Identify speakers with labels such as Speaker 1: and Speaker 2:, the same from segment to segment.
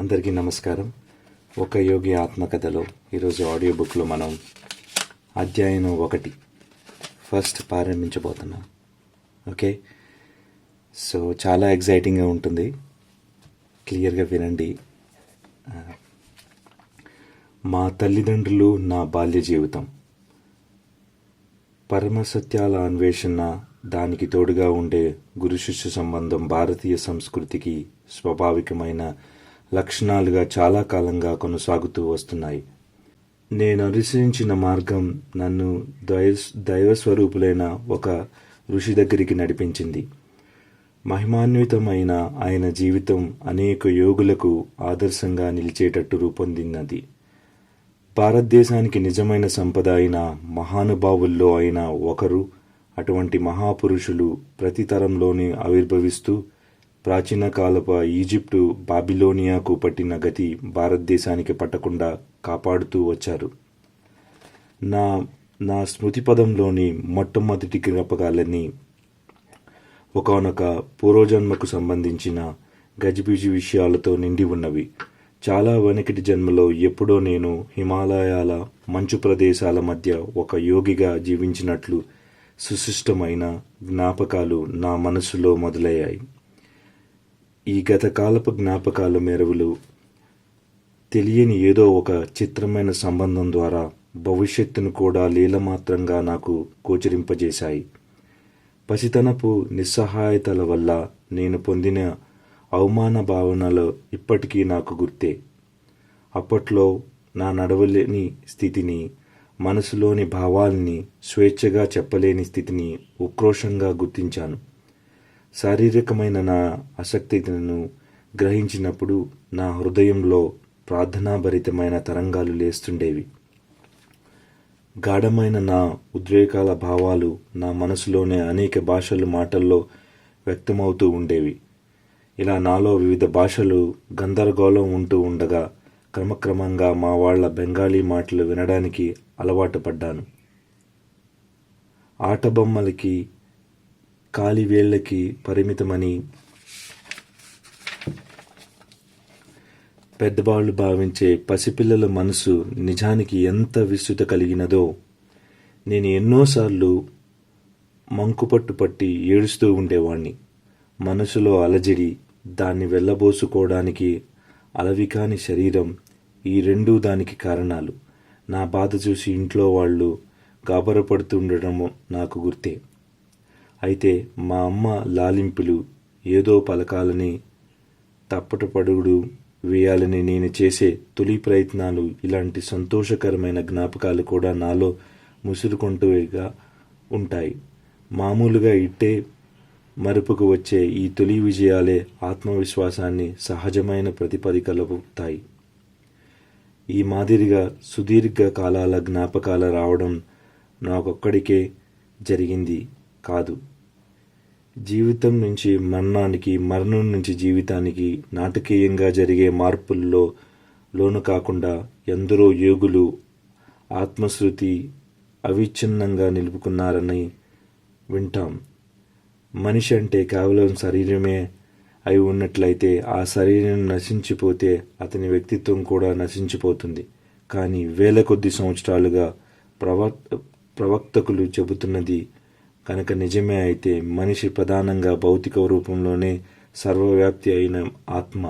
Speaker 1: అందరికీ నమస్కారం. ఒక యోగి ఆత్మకథలో ఈరోజు ఆడియో బుక్లో మనం అధ్యాయం 1 ఫస్ట్ ప్రారంభించబోతున్నాం. ఓకే, సో చాలా ఎగ్జైటింగ్గా ఉంటుంది, క్లియర్గా వినండి. మా తల్లిదండ్రులు, నా బాల్య జీవితం, పరమసత్యాల అన్వేషణ, దానికి తోడుగా ఉండే గురు శిష్య సంబంధం భారతీయ సంస్కృతికి స్వాభావికమైన లక్షణాలుగా చాలా కాలంగా కొనసాగుతూ వస్తున్నాయి. నేను అనుసరించిన మార్గం నన్ను దైవస్వరూపులైన ఒక ఋషి దగ్గరికి నడిపించింది. మహిమాన్వితమైన ఆయన జీవితం అనేక యోగులకు ఆదర్శంగా నిలిచేటట్టు రూపొందినది. భారతదేశానికి నిజమైన సంపద అయిన మహానుభావుల్లో అయిన ఒకరు. అటువంటి మహాపురుషులు ప్రతి తరంలోనే ఆవిర్భవిస్తూ ప్రాచీన కాలపు ఈజిప్టు, బాబిలోనియాకు పట్టిన గతి భారతదేశానికి పట్టకుండా కాపాడుతూ వచ్చారు. నా స్మృతి పదంలోని మొట్టమొదటి జ్ఞాపకాలన్నీ ఒకానొక పూర్వజన్మకు సంబంధించిన గజిబిజి విషయాలతో నిండి ఉన్నవి. చాలా వెనకటి జన్మలో ఎప్పుడో నేను హిమాలయాల మంచు ప్రదేశాల మధ్య ఒక యోగిగా జీవించినట్లు సుశిష్టమైన జ్ఞాపకాలు నా మనసులో మొదలయ్యాయి. ఈ గతకాలపు జ్ఞాపకాల మెరువులు తెలియని ఏదో ఒక చిత్రమైన సంబంధం ద్వారా భవిష్యత్తును కూడా లీలమాత్రంగా నాకు గోచరింపజేశాయి. పసితనపు నిస్సహాయతల వల్ల నేను పొందిన అవమాన భావనలు ఇప్పటికీ నాకు గుర్తే. అప్పట్లో నా నడవలేని స్థితిని, మనసులోని భావాల్ని స్వేచ్ఛగా చెప్పలేని స్థితిని ఉక్రోషంగా గుర్తించాను. శారీరకమైన నా ఆసక్తిను గ్రహించినప్పుడు నా హృదయంలో ప్రార్థనాభరితమైన తరంగాలు లేస్తుండేవి. గాఢమైన నా ఉద్రేకాల భావాలు నా మనసులోనే అనేక భాషలు మాటల్లో వ్యక్తమవుతూ ఉండేవి. ఇలా నాలో వివిధ భాషలు గందరగోళం ఉంటూ ఉండగా క్రమక్రమంగా మా వాళ్ళ బెంగాలీ మాటలు వినడానికి అలవాటు పడ్డాను. ఆటబొమ్మలకి, కాలివేళ్లకి పరిమితమని పెద్దవాళ్ళు భావించే పసిపిల్లల మనసు నిజానికి ఎంత విస్తృత కలిగినదో. నేను ఎన్నోసార్లు మంకుపట్టు పట్టి ఏడుస్తూ ఉండేవాణ్ణి. మనసులో అలజడి, దాన్ని వెళ్ళబోసుకోవడానికి అలవికాని శరీరం, ఈ రెండూ దానికి కారణాలు. నా బాధ చూసి ఇంట్లో వాళ్ళు గాబరపడుతుండడం నాకు గుర్తే. అయితే మా అమ్మ లాలింపులు, ఏదో పలకాలని, తప్పటపడుగుడు వేయాలని నేను చేసే తొలి ప్రయత్నాలు, ఇలాంటి సంతోషకరమైన జ్ఞాపకాలు కూడా నాలో ముసురుకుంటూగా ఉంటాయి. మామూలుగా ఇట్టే మరుపుకు వచ్చే ఈ తొలి విజయాలే ఆత్మవిశ్వాసాన్ని సహజమైన ప్రతిపదికలుపుతాయి. ఈ మాదిరిగా సుదీర్ఘ కాలాల జ్ఞాపకాలు రావడం నాకొక్కడికే జరిగింది కాదు. జీవితం నుంచి మరణానికి, మరణం నుంచి జీవితానికి నాటకీయంగా జరిగే మార్పుల్లో లోను కాకుండా ఎందరో యోగులు ఆత్మశృతి అవిచ్ఛిన్నంగా నిలుపుకున్నారని వింటాం. మనిషి అంటే కేవలం శరీరమే అయి ఉన్నట్లయితే ఆ శరీరం నశించిపోతే అతని వ్యక్తిత్వం కూడా నశించిపోతుంది. కానీ వేల కొద్ది సంవత్సరాలుగా ప్రవక్తకులు చెబుతున్నది కనుక నిజమే అయితే మనిషి ప్రధానంగా భౌతిక రూపంలోనే సర్వవ్యాప్తి అయిన ఆత్మ.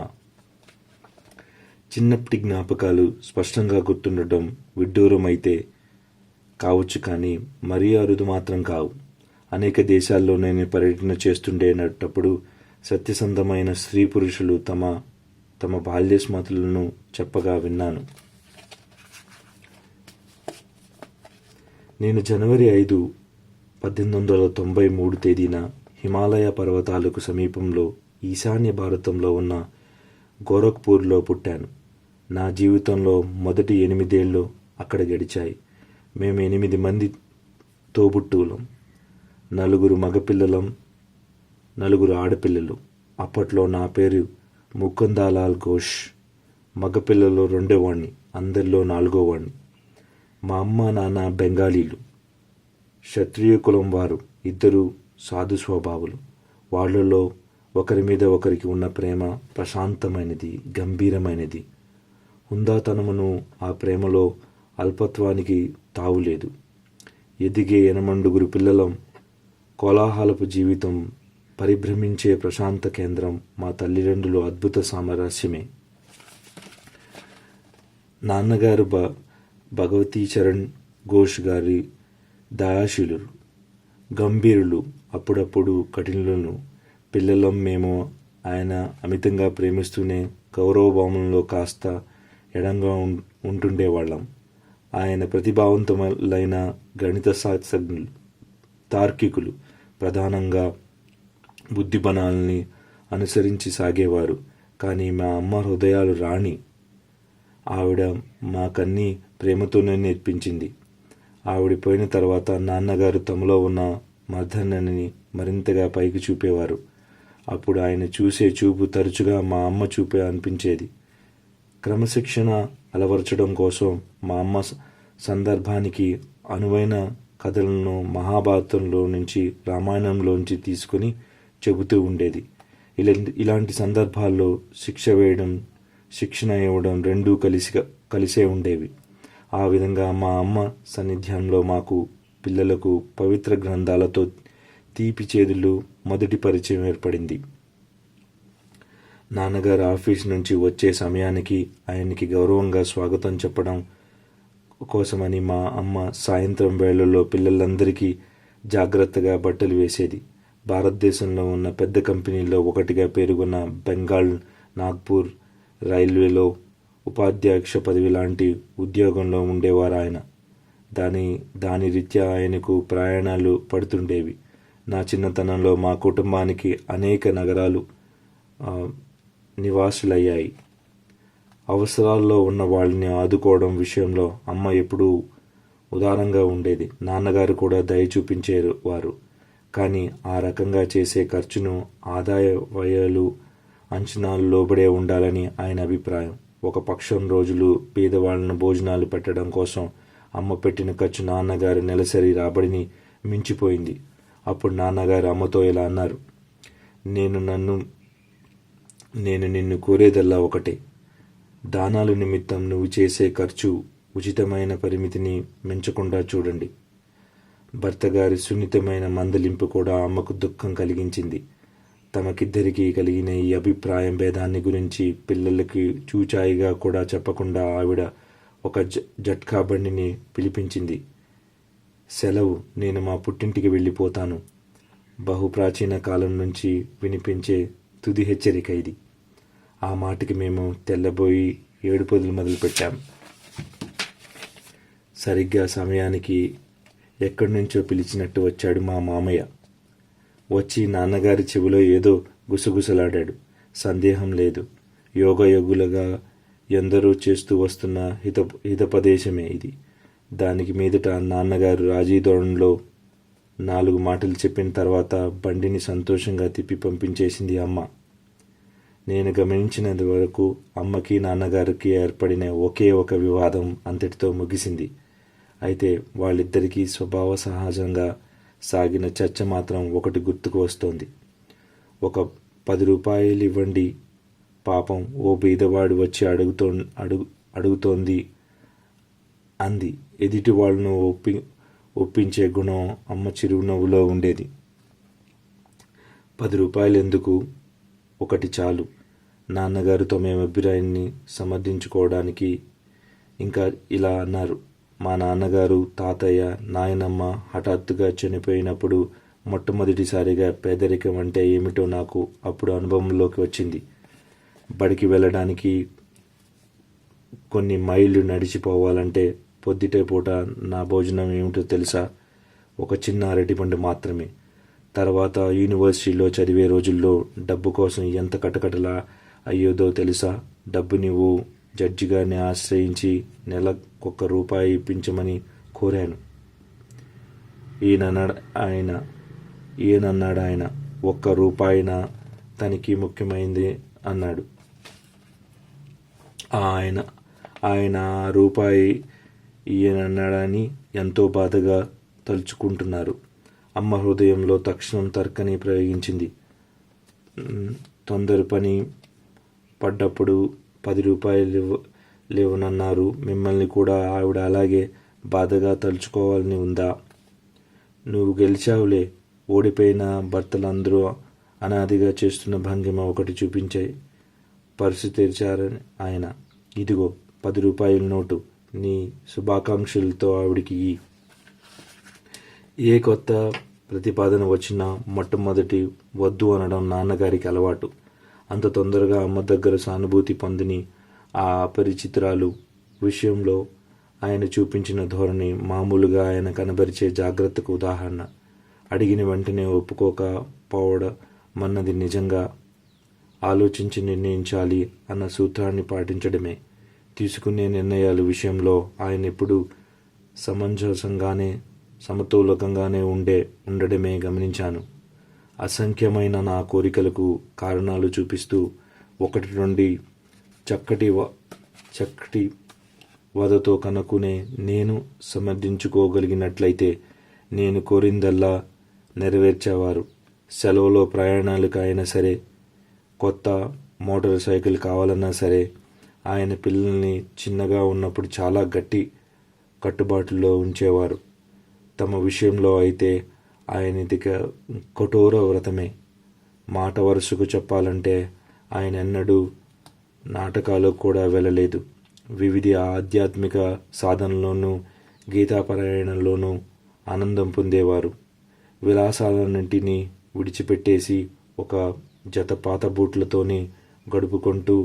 Speaker 1: చిన్నప్పటి జ్ఞాపకాలు స్పష్టంగా గుర్తుండటం విడ్డూరమైతే కావచ్చు, కానీ మరీ అరుదు మాత్రం కావు. అనేక దేశాల్లో నేను పర్యటన చేస్తుండేటప్పుడు సత్యసంధమైన స్త్రీ పురుషులు తమ బాల్య స్మృతులను చెప్పగా విన్నాను. నేను జనవరి 5, 1893 తేదీన హిమాలయ పర్వతాలకు సమీపంలో ఈశాన్య భారతంలో ఉన్న గోరఖ్పూర్లో పుట్టాను. నా జీవితంలో మొదటి 8 ఏళ్ళు అక్కడ గడిచాయి. మేము 8 మంది తోబుట్టువులం, 4 మగపిల్లలం, 4 ఆడపిల్లలు. అప్పట్లో నా పేరు ముకుందాలాల్ ఘోష్. మగపిల్లలు 2వాణ్ణి, అందరిలో 4వాణ్ణి. మా అమ్మ నాన్న బెంగాలీలు, క్షత్రియ కులం వారు. 2 సాధు స్వభావులు. వాళ్ళలో ఒకరి మీద ఒకరికి ఉన్న ప్రేమ ప్రశాంతమైనది, గంభీరమైనది. హుందాతనమును ఆ ప్రేమలో అల్పత్వానికి తావులేదు. ఎదిగే ఎనమండుగురు పిల్లలం, కోలాహలపు జీవితం, పరిభ్రమించే ప్రశాంత కేంద్రం మా తల్లిదండ్రులు అద్భుత సామరస్యమే. నాన్నగారు భగవతీ చరణ్ ఘోష్ గారి దయాశీలురు, గంభీరులు, అప్పుడప్పుడు కఠినులను. పిల్లలం మేము ఆయన అమితంగా ప్రేమిస్తూనే గౌరవభావంలో కాస్త ఎడంగా ఉంటుండేవాళ్ళం. ఆయన ప్రతిభావంతులైన గణిత శాస్త్రజ్ఞులు, తార్కికులు, ప్రధానంగా బుద్ధిబలాల్ని అనుసరించి సాగేవారు. కానీ మా అమ్మ హృదయాలు రాణి. ఆవిడ మాకన్నీ ప్రేమతోనే నేర్పించింది. ఆవిడ పోయిన తర్వాత నాన్నగారు తమలో ఉన్న మర్దనని మరింతగా పైకి చూపేవారు. అప్పుడు ఆయన చూసే చూపు తరచుగా మా అమ్మ చూపే అనిపించేది. క్రమశిక్షణ అలవర్చడం కోసం మా అమ్మ సందర్భానికి అనువైన కథలను మహాభారతంలో నుంచి, రామాయణంలోంచి తీసుకుని చెబుతూ ఉండేది. ఇలాంటి సందర్భాల్లో శిక్షణ ఇవ్వడం రెండూ కలిసే ఉండేవి. ఆ విధంగా మా అమ్మ సాన్నిధ్యంలో మాకు పిల్లలకు పవిత్ర గ్రంథాలతో తీపి చేదులు మొదటి పరిచయం ఏర్పడింది. నాన్నగారు ఆఫీస్ నుంచి వచ్చే సమయానికి ఆయనకి గౌరవంగా స్వాగతం చెప్పడం కోసమని మా అమ్మ సాయంత్రం వేళల్లో పిల్లలందరికీ జాగ్రత్తగా బట్టలు వేసేది. భారతదేశంలో ఉన్న పెద్ద కంపెనీల్లో ఒకటిగా పేరుగొన్న బెంగాల్ నాగ్పూర్ రైల్వేలో ఉపాధ్యక్ష పదవి లాంటి ఉద్యోగంలో ఉండేవారు ఆయన. దాని రీత్యా ఆయనకు ప్రయాణాలు పడుతుండేవి. నా చిన్నతనంలో మా కుటుంబానికి అనేక నగరాలు నివాసులయ్యాయి. అవసరాల్లో ఉన్న వాళ్ళని ఆదుకోవడం విషయంలో అమ్మ ఎప్పుడూ ఉదారంగా ఉండేది. నాన్నగారు కూడా దయ చూపించేవారు. కానీ ఆ రకంగా చేసే ఖర్చును ఆదాయ వ్యయాలు అంచనాలు లోబడే ఉండాలని ఆయన అభిప్రాయం. ఒక పక్షం రోజులు పేదవాళ్ళను భోజనాలు పెట్టడం కోసం అమ్మ పెట్టిన ఖర్చు నాన్నగారి నెలసరి రాబడిని మించిపోయింది. అప్పుడు నాన్నగారు అమ్మతో ఇలా అన్నారు, నేను నిన్ను కోరేదల్లా ఒకటే. దానాలు నిమిత్తం నువ్వు చేసే ఖర్చు ఉచితమైన పరిమితిని మించకుండా చూడండి. భర్తగారి సున్నితమైన మందలింపు కూడా అమ్మకు దుఃఖం కలిగించింది. తమకిద్దరికీ కలిగిన ఈ అభిప్రాయం భేదాన్ని గురించి పిల్లలకి చూచాయిగా కూడా చెప్పకుండా ఆవిడ ఒక జట్కా బండిని పిలిపించింది. సెలవు, నేను మా పుట్టింటికి వెళ్ళిపోతాను. బహుప్రాచీన కాలం నుంచి వినిపించే తుది హెచ్చరిక ఇది. ఆ మాటకి మేము తెల్లబోయి ఏడుపులు మొదలుపెట్టాం. సరిగ్గా సమయానికి ఎక్కడి నుంచో పిలిచినట్టు వచ్చాడు మా మామయ్య. వచ్చి నాన్నగారి చెవిలో ఏదో గుసగుసలాడాడు. సందేహం లేదు, యోగయుగులుగా ఎందరో చేస్తూ వస్తున్న హితోపదేశమే ఇది. దానికి మీదట నాన్నగారు రాజీ ధోరణిలో 4 మాటలు చెప్పిన తర్వాత బండిని సంతోషంగా తిప్పి పంపించేసింది అమ్మ. నేను గమనించినంత వరకు అమ్మకి నాన్నగారికి ఏర్పడిన ఒకే ఒక వివాదం అంతటితో ముగిసింది. అయితే వాళ్ళిద్దరికీ స్వభావ సహజంగా సాగిన చర్చ మాత్రం ఒకటి గుర్తుకు వస్తోంది. ఒక 10 రూపాయలు ఇవ్వండి, పాపం ఓ బీదవాడు వచ్చి అడుగుతోంది అంది. ఎదుటి వాళ్ళను ఒప్పించే గుణం అమ్మ చిరునవ్వులో ఉండేది. 10 రూపాయలు ఎందుకు, ఒకటి చాలు. నాన్నగారు తమ అభిప్రాయాన్ని సమర్థించుకోవడానికి ఇంకా ఇలా అన్నారు. మా నాన్నగారు, తాతయ్య, నాయనమ్మ హఠాత్తుగా చనిపోయినప్పుడు మొట్టమొదటిసారిగా పేదరికం అంటే ఏమిటో నాకు అప్పుడు అనుభవంలోకి వచ్చింది. బడికి వెళ్ళడానికి కొన్ని మైళ్ళు నడిచిపోవాలంటే పొద్దుటే పూట నా భోజనం ఏమిటో తెలుసా? ఒక చిన్న అరటిపండు మాత్రమే. తర్వాత యూనివర్సిటీలో చదివే రోజుల్లో డబ్బు కోసం ఎంత కటకటలా అయ్యేదో తెలుసా? డబ్బు నువ్వు జడ్జి గారిని ఆశ్రయించి నెలకొక రూపాయి ఇప్పించమని కోరాను. ఈయనన్నాడు ఆయన, 1 రూపాయినా తనకి ముఖ్యమైంది అన్నాడు. ఆయన రూపాయి ఈయనన్నాడని ఎంతో బాధగా తలుచుకుంటున్నారు. అమ్మ హృదయంలో తక్షణం తర్కని ప్రయోగించింది. తొందర పని పడ్డప్పుడు 10 రూపాయలు లేవనన్నారు. మిమ్మల్ని కూడా ఆవిడ అలాగే బాధగా తలుచుకోవాలని ఉందా? నువ్వు గెలిచావులే. ఓడిపోయిన భర్తలందరూ అనాదిగా చేస్తున్న భంగిమ ఒకటి చూపించాయి. పర్సు తెరిచారని ఆయన. ఇదిగో 10 రూపాయల నోటు. నీ శుభాకాంక్షలతో ఆవిడికి ఇయ్యి. ఏ కొత్త ప్రతిపాదన వచ్చినా మొట్టమొదటి వద్దు అనడం నాన్నగారికి అలవాటు. అంత తొందరగా అమ్మ దగ్గర సానుభూతి పొందని ఆ అపరిచితురాలు విషయంలో ఆయన చూపించిన ధోరణి మామూలుగా ఆయన కనబరిచే జాగ్రత్తకు ఉదాహరణ. అడిగిన వెంటనే ఒప్పుకోకపోవడమన్నది నిజంగా ఆలోచించి నిర్ణయించాలి అన్న సూత్రాన్ని పాటించడమే. తీసుకునే నిర్ణయాల విషయంలో ఆయన ఎప్పుడూ సమంజసంగానే సమతూలకంగానే ఉండడమే గమనించాను. అసంఖ్యమైన నా కోరికలకు కారణాలు చూపిస్తూ ఒకటి నుండి చక్కటి వదతో కనుక్కునే నేను సమర్థించుకోగలిగినట్లయితే నేను కోరిందల్లా నెరవేర్చేవారు. సెలవులో ప్రయాణాలకు అయినా సరే, కొత్త మోటార్ సైకిల్ కావాలన్నా సరే, ఆయన పిల్లల్ని చిన్నగా ఉన్నప్పుడు చాలా గట్టి కట్టుబాటులో ఉంచేవారు. తమ విషయంలో అయితే ఆయనది కఠోర వ్రతమే. మాట వరుసకు చెప్పాలంటే ఆయన ఎన్నడూ నాటకాలకు కూడా వెళ్ళలేదు. వివిధ ఆధ్యాత్మిక సాధనలోనూ గీతాపారాయణంలోనూ ఆనందం పొందేవారు. విలాసాలన్నింటినీ విడిచిపెట్టేసి ఒక జత పాత బూట్లతోనే గడుపుకుంటూ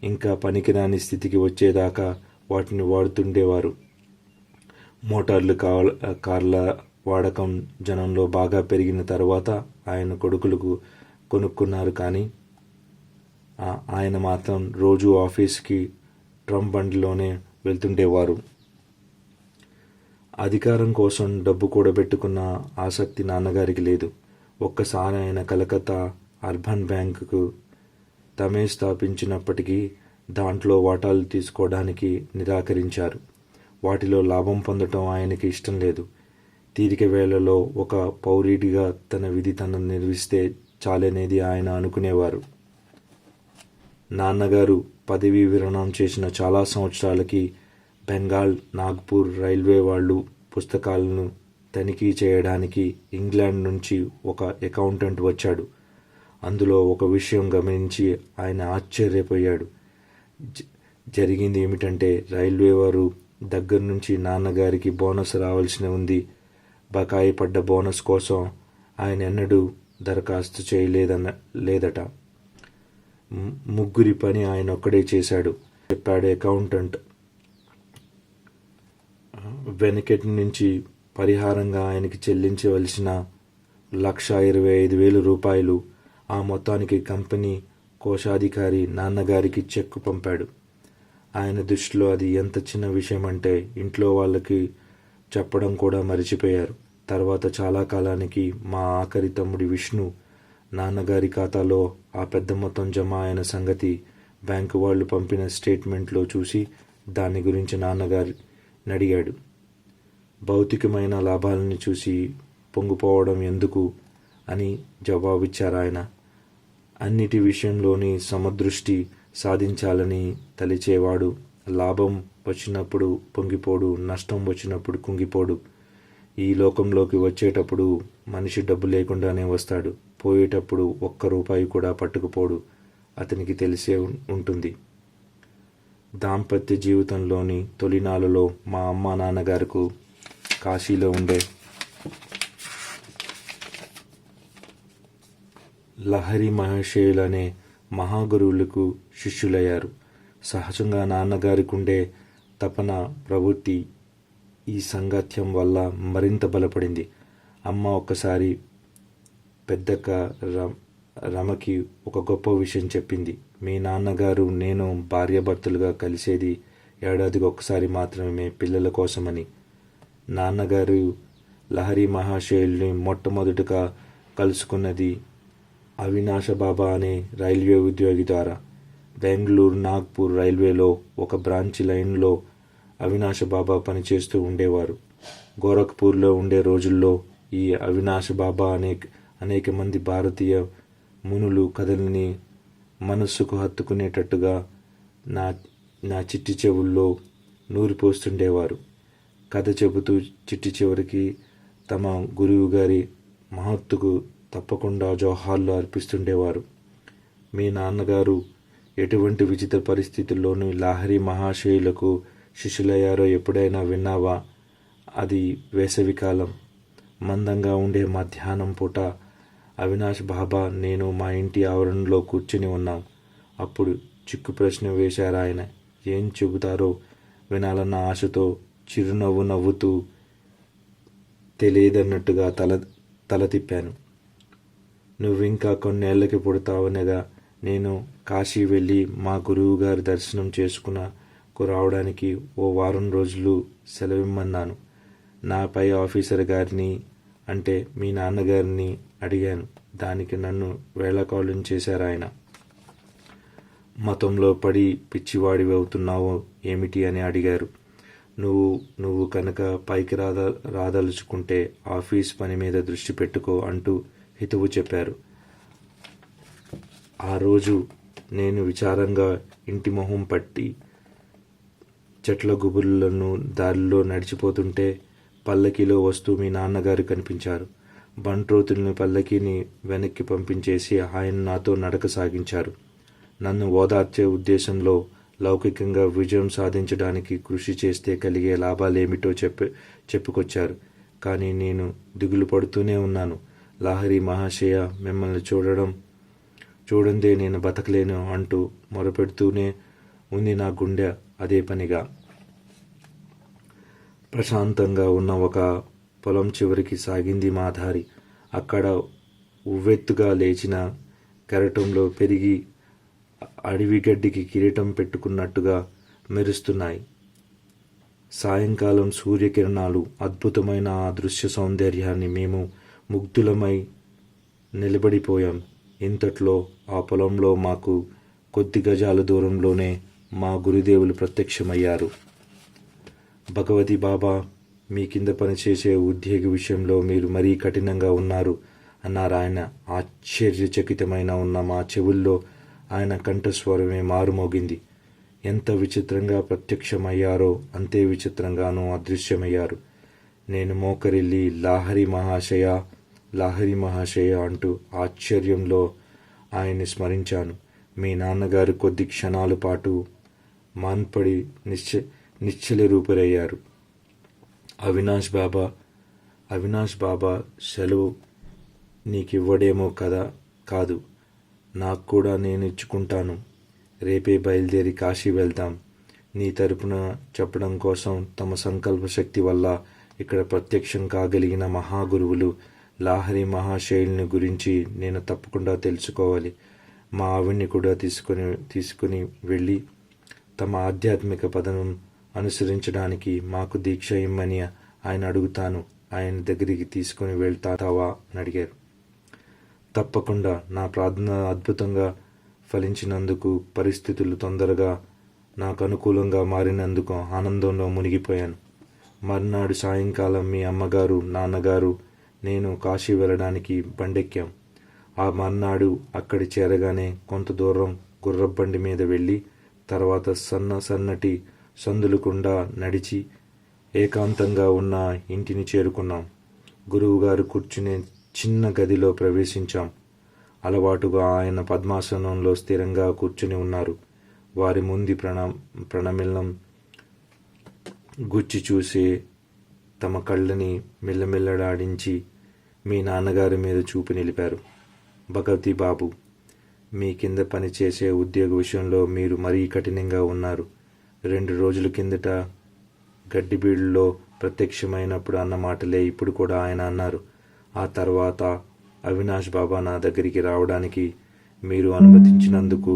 Speaker 1: ఇంకా పనికిరాని స్థితికి వచ్చేదాకా వాటిని వాడుతుండేవారు. మోటార్లు కార్ల వాడకం జనంలో బాగా పెరిగిన తర్వాత ఆయన కొడుకులకు కొనుక్కున్నారు. కానీ ఆయన మాత్రం రోజు ఆఫీస్కి ట్రమ్ బండిలోనే వెళ్తుండేవారు. అధికారం కోసం డబ్బు కూడబెట్టుకున్న ఆసక్తి నాన్నగారికి లేదు. ఒక్కసారి ఆయన కలకత్తా అర్బన్ బ్యాంకుకు తమే స్థాపించినప్పటికీ దాంట్లో వాటాలు తీసుకోవడానికి నిరాకరించారు. వాటిలో లాభం పొందటం ఆయనకి ఇష్టం లేదు. తీరిక వేళలో ఒక పౌరుడిగా తన విధి తనను నిర్వహిస్తే చాలనేది ఆయన అనుకునేవారు. నాన్నగారు పదవీ విరమణం చేసిన చాలా సంవత్సరాలకి బెంగాల్, నాగ్పూర్ రైల్వే వాళ్ళు పుస్తకాలను తనిఖీ చేయడానికి ఇంగ్లాండ్ నుంచి ఒక అకౌంటెంట్ వచ్చాడు. అందులో ఒక విషయం గమనించి ఆయన ఆశ్చర్యపోయాడు. జరిగింది ఏమిటంటే, రైల్వే వారు దగ్గర నుంచి నాన్నగారికి బోనస్ రావాల్సి ఉంది. బకాయి పడ్డ బోనస్ కోసం ఆయన ఎన్నడూ దరఖాస్తు లేదట. ముగ్గురి పని ఆయన ఒక్కడే చేశాడు, చెప్పాడు అకౌంటెంట్. వెనకటి నుంచి పరిహారంగా ఆయనకి చెల్లించవలసిన 1,25,000 రూపాయలు. ఆ మొత్తానికి కంపెనీ కోశాధికారి నాన్నగారికి చెక్కు పంపాడు. ఆయన దృష్టిలో అది ఎంత చిన్న విషయం అంటే ఇంట్లో వాళ్ళకి చెప్పడం కూడా మరిచిపోయారు. తర్వాత చాలా కాలానికి మా ఆఖరి తమ్ముడి విష్ణు నాన్నగారి ఖాతాలో ఆ పెద్ద మొత్తం జమ అయిన సంగతి బ్యాంకు వాళ్ళు పంపిన స్టేట్మెంట్లో చూసి దాని గురించి నాన్నగారిని అడిగాడు. భౌతికమైన లాభాలని చూసి పొంగిపోవడం ఎందుకు అని జవాబిచ్చారు ఆయన. అన్నిటి విషయంలోని సమదృష్టి సాధించాలని తలిచేవాడు. లాభం వచ్చినప్పుడు పొంగిపోడు, నష్టం వచ్చినప్పుడు కుంగిపోడు. ఈ లోకంలోకి వచ్చేటప్పుడు మనిషి డబ్బు లేకుండానే వస్తాడు. పోయేటప్పుడు ఒక్క రూపాయి కూడా పట్టుకుపోడు. అతనికి తెలిసే ఉంటుంది. దాంపత్య జీవితంలోని తొలినాళ్ళలో మా అమ్మ నాన్నగారికి కాశీలో ఉండే లహరి మహర్షులనే మహాగురువులకు శిష్యులయ్యారు. సహజంగా నాన్నగారికి ఉండే తపన ప్రవృత్తి ఈ సంగత్యం వల్ల మరింత బలపడింది. అమ్మ ఒక్కసారి పెద్దక్క రమకి ఒక గొప్ప విషయం చెప్పింది. మీ నాన్నగారు నేను భార్యాభర్తలుగా కలిసేది ఏడాదికి ఒక్కసారి మాత్రమే, పిల్లల కోసమని. నాన్నగారు లహరి మహాశయుల్ని మొట్టమొదటిగా కలుసుకున్నది అవినాశబాబా అనే రైల్వే ఉద్యోగి ద్వారా. బెంగళూరు నాగ్పూర్ రైల్వేలో ఒక బ్రాంచ్ లైన్లో అవినాశబాబా పనిచేస్తూ ఉండేవారు. గోరఖ్పూర్లో ఉండే రోజుల్లో ఈ అవినాశబాబా అనేక మంది భారతీయ మునులు కథల్ని మనస్సుకు హత్తుకునేటట్టుగా నా నా చిట్టి చెవుల్లో నూరిపోస్తుండేవారు. కథ చెబుతూ చిట్టి చివరికి తమ గురువు గారి మహత్తుకు తప్పకుండా జోహార్లు అర్పిస్తుండేవారు. మీ నాన్నగారు ఎటువంటి విచిత్ర పరిస్థితుల్లోనూ లాహిరి మహాశయులకు శిష్యులయ్యారో ఎప్పుడైనా విన్నావా? అది వేసవికాలం. మందంగా ఉండే మధ్యాహ్నం పూట అవినాష్ బాబా నేను మా ఇంటి ఆవరణలో కూర్చుని ఉన్నాం. అప్పుడు చిక్కు ప్రశ్న వేశారు ఆయన. ఏం చెబుతారో వినాలన్న ఆశతో చిరునవ్వు నవ్వుతూ తెలియదన్నట్టుగా తల తిప్పాను. నువ్వింకా కొన్నేళ్లకి పుడతావనగా నేను కాశీ వెళ్ళి మా గురువు గారి దర్శనం చేసుకునకు రావడానికి ఓ వారం రోజులు సెలవిమ్మన్నాను. నాపై ఆఫీసర్ గారిని అంటే మీ నాన్నగారిని అడిగాను. దానికి నన్ను వేళాకోళం చేశారు ఆయన. మతంలో పడి పిచ్చివాడివి అవుతున్నావో ఏమిటి అని అడిగారు. నువ్వు కనుక పైకి రాదలుచుకుంటే ఆఫీస్ పని మీద దృష్టి పెట్టుకో అంటూ హితవు చెప్పారు. ఆ రోజు నేను విచారంగా ఇంటి మొహం పట్టి చెట్ల గుబుర్లను దారిలో నడిచిపోతుంటే పల్లకీలో వస్తూ మీ నాన్నగారు కనిపించారు. బంట్రోతుల్ని పల్లకీని వెనక్కి పంపించేసి ఆయన నాతో నడక సాగించారు. నన్ను ఓదార్చే ఉద్దేశంలో లౌకికంగా విజయం సాధించడానికి కృషి చేస్తే కలిగే లాభాలేమిటో చెప్పుకొచ్చారు. కానీ నేను దిగులు పడుతూనే ఉన్నాను. లాహిరి మహాశయ మిమ్మల్ని చూడందే నేను బతకలేను అంటూ మొరపెడుతూనే ఉంది నా గుండె అదే పనిగా. ప్రశాంతంగా ఉన్న ఒక పొలం చివరికి సాగింది మా దారి. అక్కడ ఉవ్వెత్తుగా లేచిన కెరటంలో పెరిగి అడవి గడ్డికి కిరీటం పెట్టుకున్నట్టుగా మెరుస్తున్నాయి. సాయంకాలం సూర్యకిరణాలు అద్భుతమైన ఆ దృశ్య సౌందర్యాన్ని మేము ముగ్ధులమై నిలబడిపోయాం. ఇంతట్లో ఆ పొలంలో మాకు కొద్ది గజాల దూరంలోనే మా గురుదేవులు ప్రత్యక్షమయ్యారు. భగవతి బాబా, మీ కింద పనిచేసే ఉద్యోగి విషయంలో మీరు మరీ కఠినంగా ఉన్నారు అన్నారు ఆయన. ఆశ్చర్యచకితమైన ఉన్న మా చెవుల్లో ఆయన కంఠస్వరమే మారుమోగింది. ఎంత విచిత్రంగా ప్రత్యక్షమయ్యారో అంతే విచిత్రంగానూ అదృశ్యమయ్యారు. నేను మోకరిల్లి లాహిరి మహాశయ అంటూ ఆశ్చర్యంలో ఆయన్ని స్మరించాను. మీ నాన్నగారు కొద్ది క్షణాల పాటు మాన్పడి నిశ్చల రూపురయ్యారు. అవినాష్ బాబా సెలవు నీకివ్వడేమో కాదు, నాకు కూడా నేను ఇచ్చుకుంటాను. రేపే బయలుదేరి కాశీ వెళ్తాం. నీ తరపున చెప్పడం కోసం తమ సంకల్ప శక్తి వల్ల ఇక్కడ ప్రత్యక్షం కాగలిగిన మహాగురువులు లాహిరి మహాశయుల్ని గురించి నేను తప్పకుండా తెలుసుకోవాలి. మా ఆవిడ్ని కూడా తీసుకుని వెళ్ళి తమ ఆధ్యాత్మిక పదనం అనుసరించడానికి మాకు దీక్ష ఇమ్మని ఆయన అడుగుతాను. ఆయన దగ్గరికి తీసుకుని వెళ్తావా అని అడిగారు. తప్పకుండా. నా ప్రార్థన అద్భుతంగా ఫలించినందుకు, పరిస్థితులు తొందరగా నాకు అనుకూలంగా మారినందుకు ఆనందంలో మునిగిపోయాను. మర్నాడు సాయంకాలం మీ అమ్మగారు, నాన్నగారు, నేను కాశీ వెళ్ళడానికి బండెక్కాం. ఆ మర్నాడు అక్కడి చేరగానే కొంత దూరం గుర్రబండి మీద వెళ్ళి తర్వాత సన్నటి సందులకుండా నడిచి ఏకాంతంగా ఉన్న ఇంటిని చేరుకున్నాం. గురువుగారు కూర్చునే చిన్న గదిలో ప్రవేశించాం. అలవాటుగా ఆయన పద్మాసనంలో స్థిరంగా కూర్చుని ఉన్నారు. వారి ముందు ప్రణమిల్లం గుచ్చి చూసి తమ కళ్ళని మెల్లమెల్లడాడించి మీ నాన్నగారి మీద చూపు నిలిపారు. భగవతి బాబు, మీ కింద పనిచేసే ఉద్యోగ విషయంలో మీరు మరీ కఠినంగా ఉన్నారు. 2 రోజుల కిందట గడ్డిబీడులో ప్రత్యక్షమైనప్పుడు అన్న మాటలే ఇప్పుడు కూడా ఆయన అన్నారు. ఆ తర్వాత అవినాష్ బాబా నా దగ్గరికి రావడానికి మీరు అనుమతించినందుకు,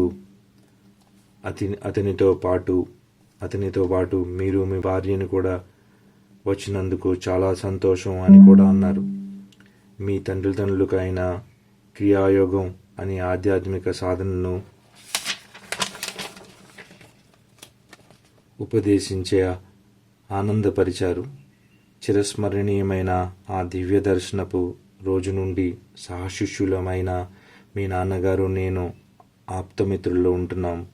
Speaker 1: అతనితో పాటు మీరు మీ భార్యను కూడా వచ్చినందుకు చాలా సంతోషం అని కూడా అన్నారు. మీ తండ్రులకు అయిన క్రియాయోగం అని ఆధ్యాత్మిక సాధనను ఉపదేశించే ఆనందపరిచారు. చిరస్మరణీయమైన ఆ దివ్య దర్శనపు రోజు నుండి సహశిష్యులమైన మీ నాన్నగారు నేను ఆప్తమిత్రుల్లో ఉంటున్నాం.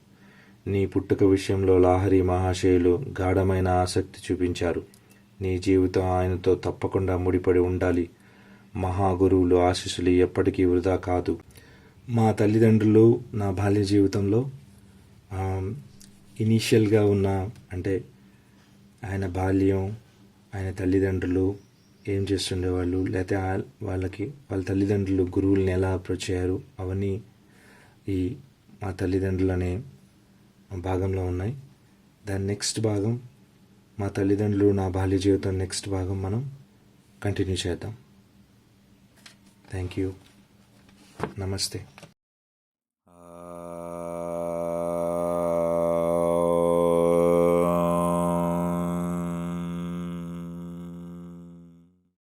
Speaker 1: నీ పుట్టుక విషయంలో లాహరి మహాశయులు గాఢమైన ఆసక్తి చూపించారు. నీ జీవితం ఆయనతో తప్పకుండా ముడిపడి ఉండాలి. మహాగురువులు ఆశీస్సులు ఎప్పటికీ వృధా కాదు. మా తల్లిదండ్రులు నా బాల్య జీవితంలో ఇనీషియల్గా ఉన్న అంటే ఆయన బాల్యం, ఆయన తల్లిదండ్రులు ఏం చేస్తుండేవాళ్ళు, లేకపోతే వాళ్ళ తల్లిదండ్రులు గురువుల్ని ఎలా అప్రోచ్ అయ్యారు, అవన్నీ ఈ మా తల్లిదండ్రులు అనే భాగంలో ఉన్నాయి. దాని నెక్స్ట్ భాగం మా తల్లిదండ్రులు నా బాల్య జీవితం నెక్స్ట్ భాగం మనం కంటిన్యూ చేద్దాం. Thank you. నమస్తే.